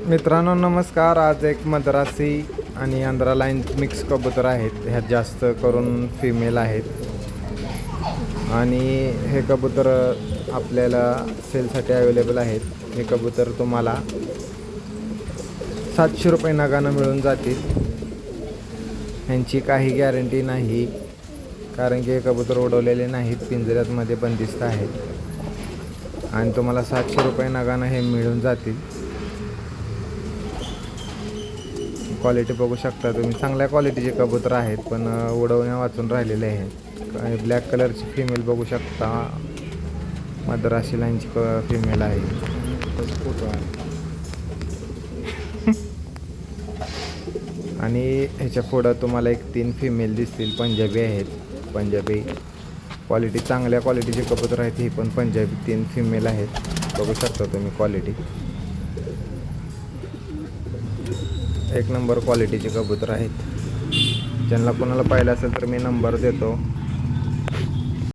मित्रांनो नमस्कार. आज एक मद्रासी आणि आंध्रा लाईन मिक्स कबूतर आहेत. ह्यात जास्त करून फिमेल आहेत आणि हे कबूतर आपल्याला सेलसाठी अवेलेबल आहेत. हे कबूतर तुम्हाला 700 रुपये नगानं मिळून जातील. ह्यांची काही गॅरंटी नाही, कारण की हे कबूतर उडवलेले नाहीत, पिंजऱ्यामध्ये बंदिस्त आहेत आणि तुम्हाला 700 रुपये नगानं हे मिळून जातील. क्वालिटी बघू शकता तुम्ही, चांगल्या क्वालिटीचे कबूतर आहेत, पण उडवण्या वाचून राहिलेले आहेत. ब्लॅक कलरची फिमेल बघू शकता, मद्रासी लाईनची फिमेल आहे. फोटो आहे आणि ह्याच्या पुढं तुम्हाला एक 3 फिमेल दिसतील. पंजाबी आहेत. पंजाबी क्वालिटी, चांगल्या क्वालिटीचे कबूतर आहेत. ही पण पंजाबी 3 फिमेल आहेत. बघू शकता तुम्ही क्वालिटी, एक नंबर क्वालिटीचे कबूतर आहेत. ज्यांना कोणाला पाहिलं असेल तर मी नंबर देतो.